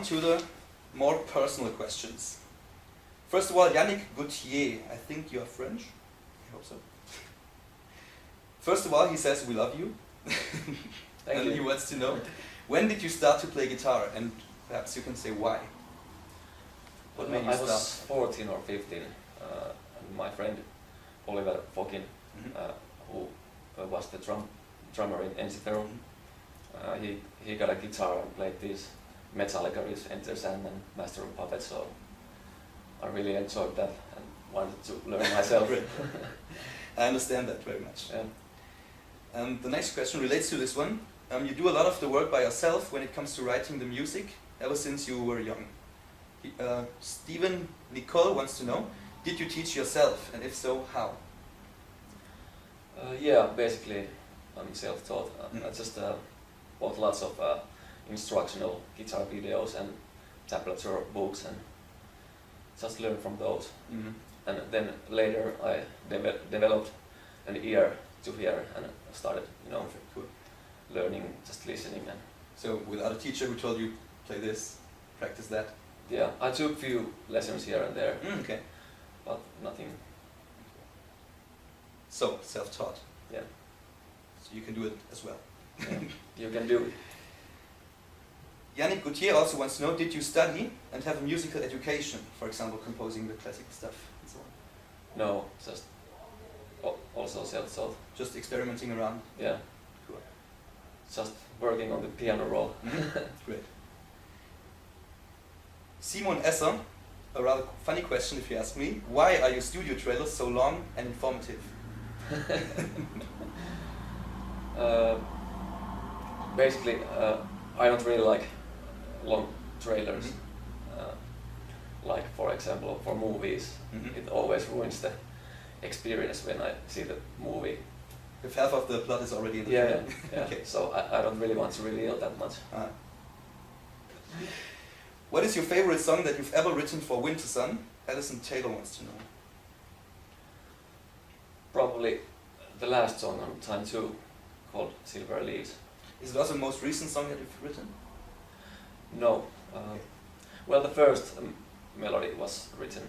on to the more personal questions. First of all, Yannick Gauthier, I think you are French? I hope so. First of all, he says, we love you. And he wants to know, when did you start to play guitar? And perhaps you can say why. What made you start? I was 14 or 15, and my friend Oliver Fokin, who was the drummer in Ensiferum, he got a guitar and played these Metallica riffs, WINTERSUN and Master of Puppets, so I really enjoyed that and wanted to learn myself. I understand that very much. Yeah. And the next question relates to this one. You do a lot of the work by yourself when it comes to writing the music, ever since you were young. Stephen Nicole wants to know, did you teach yourself, and if so, how? Yeah, basically I'm self-taught. I just bought lots of instructional guitar videos and tablature books and just learned from those. And then later I developed an ear to hear and started, learning, just listening. And so without a teacher who told you, play this, practice that? Yeah, I took few lessons here and there, okay. But nothing. So, self-taught? Yeah. So you can do it as well? Yeah, you can do it. Yannick Gauthier also wants to know, did you study and have a musical education, for example, composing the classical stuff and so on? No, just also self-taught. Just experimenting around? Yeah. Cool. Just working on the piano roll. Great. Simon Esser, a rather funny question if you ask me. Why are your studio trailers so long and informative? Basically, I don't really like long trailers. Like, for example, for movies, it always ruins the experience when I see the movie. If half of the plot is already in the film. Yeah. Okay. So I don't really want to reveal that much. What is your favorite song that you've ever written for WINTERSUN? Alison Taylor wants to know. Probably the last song on Time 2, called Silver Leaves. Is it also the most recent song that you've written? No. Well, the first melody was written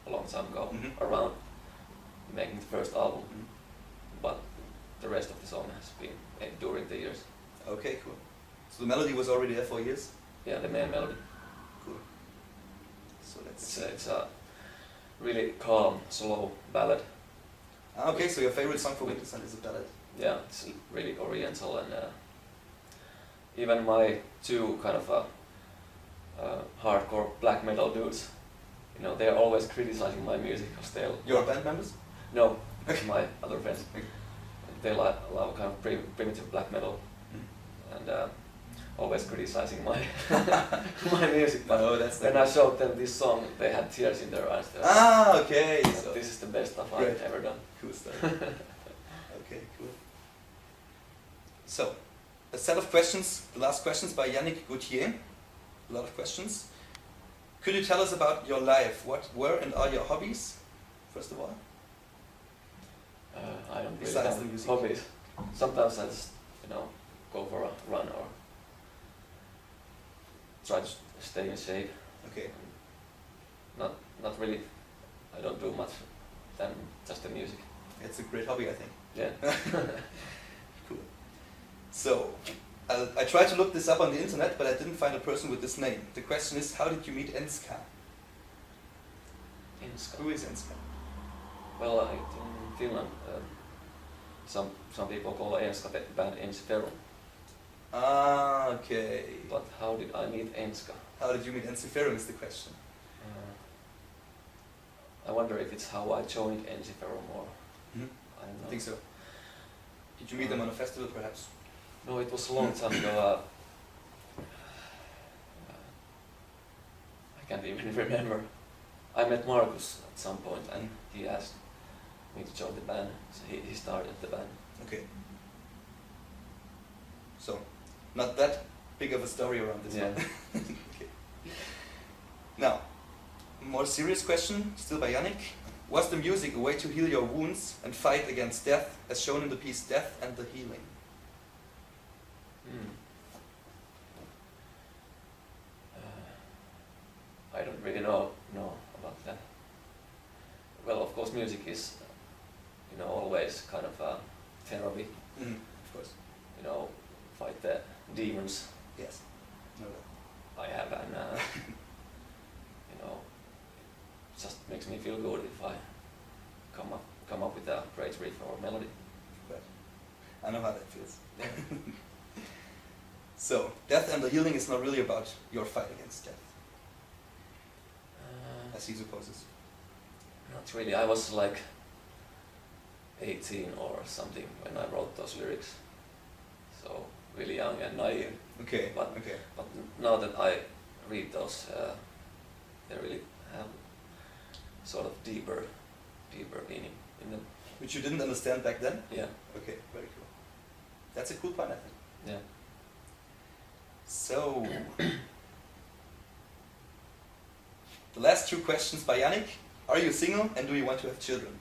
a long time ago, around making the first album. But the rest of the song has been made during the years. Okay, cool. So the melody was already there for years? Yeah, the main melody. Cool. So it's a really calm, slow ballad. Okay, so your favorite song for WINTERSUN is a ballad? Yeah, it's really oriental, and even my two kind of hardcore black metal dudes, they're always criticizing my music because they'll... Your band members? No, my other friends. They love kind of primitive black metal, and always criticizing my my music. But when I showed them this song, they had tears in their eyes. Okay. So this is the best stuff I've ever done. Cool stuff. Okay, cool. So, a set of questions, the last questions by Yannick Gauthier. A lot of questions. Could you tell us about your life? What were and are your hobbies, first of all? I don't really have hobbies. Sometimes I just, go for a run or try to stay in shape. Okay. Not really. I don't do much than just the music. It's a great hobby, I think. Yeah. Cool. So, I tried to look this up on the internet, but I didn't find a person with this name. The question is, how did you meet Enska? Enska? Who is Enska? Well, in Finland, some people call Enska the band Ensiferum. Okay. But how did I meet Enska? How did you meet Ensiferum is the question. I wonder if it's how I joined Ensiferum or... I don't know. I think so. Did you meet them on a festival, perhaps? No, it was a long time ago. I can't even remember. I met Markus at some point, and he asked me to join the band, so he started the band. Okay. So, not that big of a story around this one. Okay. Now, a more serious question, still by Yannick. Was the music a way to heal your wounds and fight against death, as shown in the piece Death and the Healing? I don't really know about that. Well, of course, music is, always kind of therapy. Of course. Fight the demons Yes. No doubt. I have, and just makes me feel good if I come up with a great riff or melody. Right. I know how that feels. So, death and the healing is not really about your fight against death, as he supposes. Not really. I was like 18 or something when I wrote those lyrics, so really young and naive. Okay. But now that I read those, they really have sort of deeper meaning in them. Which you didn't understand back then? Yeah. Okay, very cool. That's a cool point, I think. Yeah. So, the last two questions by Yannick. Are you single and do you want to have children?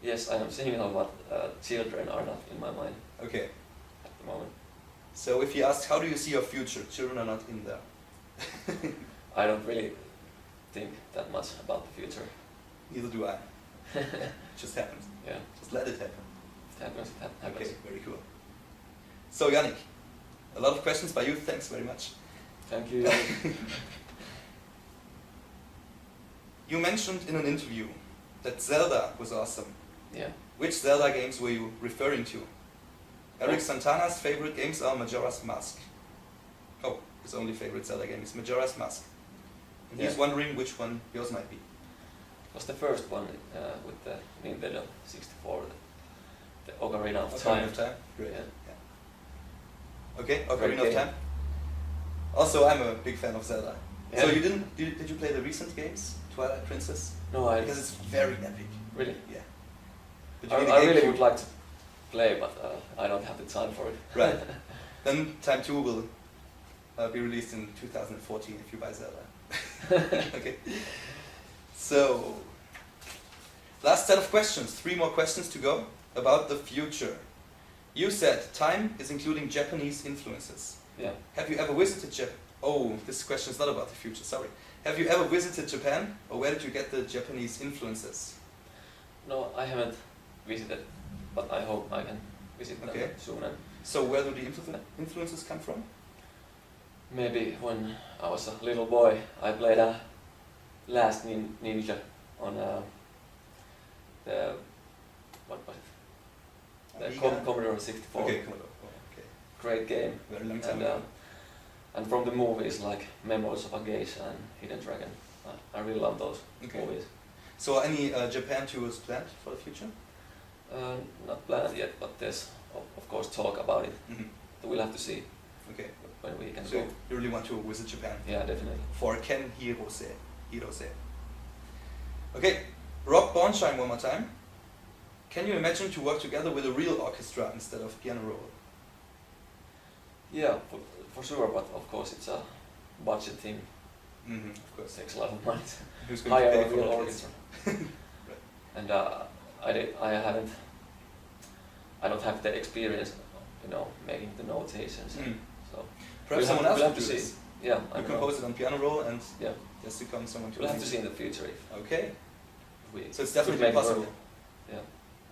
Yes, I am single, but children are not in my mind Okay. at the moment. So if he asks, how do you see your future? Children are not in there. I don't really think that much about the future. Neither do I. It just happens. Yeah, Just let it happen. it happens. It happens. Okay, very cool. So Yannick, a lot of questions by you. Thanks very much. Thank you. You mentioned in an interview that Zelda was awesome. Yeah. Which Zelda games were you referring to? Eric Santana's favorite games are Majora's Mask. Oh, his only favorite Zelda game is Majora's Mask. And he's Yeah. wondering which one yours might be. It was the first one with the Nintendo 64, the Ocarina of Ocarina Time. of Time? Great. Yeah. Yeah. Okay, Great Ocarina of game. Time. Also, I'm a big fan of Zelda. Yeah. So did you play the recent games? Twilight Princess? No, I Because it's very epic. really. Yeah. But I you mean the really GameCube? would like to play, but I don't have the time for it. Right. Then Time 2 will be released in 2014 if you buy Zelda. Okay. So, last set of questions. 3 more questions to go about the future. You said time is including Japanese influences. Yeah. Have you ever visited Japan? Oh, this question is not about the future, sorry. Have you ever visited Japan, or where did you get the Japanese influences? No, I haven't visited, but I hope I can visit them Okay. soon. And So where do the influences come from? maybe when I was a little boy, I played a Last Ninja on the what was it? The Amiga? Commodore 64. Okay, Commodore. Oh, okay. Great game. Very long time And ago. and from the movies like Memories of a Geisha and Hidden Dragon, I really love those Okay. movies. So any Japan tours planned for the future? Not planned yet, but there's of course talk about it. Mm-hmm. We'll have to see Okay. when we can So go. you really want to visit Japan? Yeah, definitely. For Ken Hirose. Okay, Rob Bornstein one more time. Can you imagine to work together with a real orchestra instead of piano roll? Yeah, for sure, but of course it's a budget thing. Mm-hmm, of course. It takes a lot of money Who's to going to hire pay a for real it? orchestra. Right. And I don't have the experience, making the notations. Mm. So Perhaps someone else we'll could have to do see. this. Yeah, I You don't know. compose it on piano roll and Yeah, just become someone to we'll have lead. to see in the future if Okay, we. so it's could definitely make it possible. work. Yeah,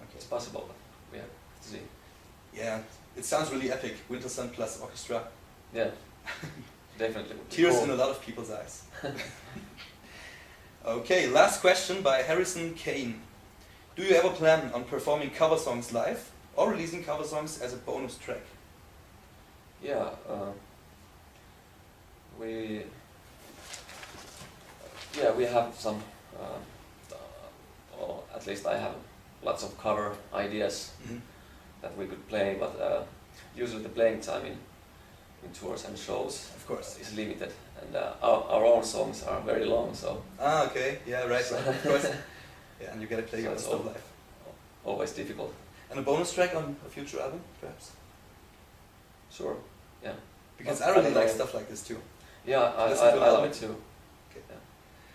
Okay. it's possible, but we have to see. Yeah, it sounds really epic. WINTERSUN plus orchestra. Yeah, definitely. would be Tears cool. in a lot of people's eyes. Okay, last question by Harrison Kane. Do you ever plan on performing cover songs live or releasing cover songs as a bonus track? Yeah, we have some, or at least I have lots of cover ideas Mm-hmm. that we could play, but usually the playing time in tours and shows Of course. is limited, and our own songs are very long, so Ah, okay. Yeah, right. So- Of course. Yeah, and you gotta play So your it's stuff all- live. always difficult. And a bonus track on a future album, perhaps? Sure, yeah. Because But I really I don't like know. stuff like this too. Yeah, Listen to I the love album. it too.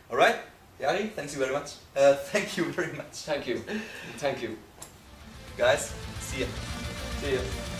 All right, Jari, thank you very much. Thank you very much. Thank you. Thank you. Guys, see ya. See you.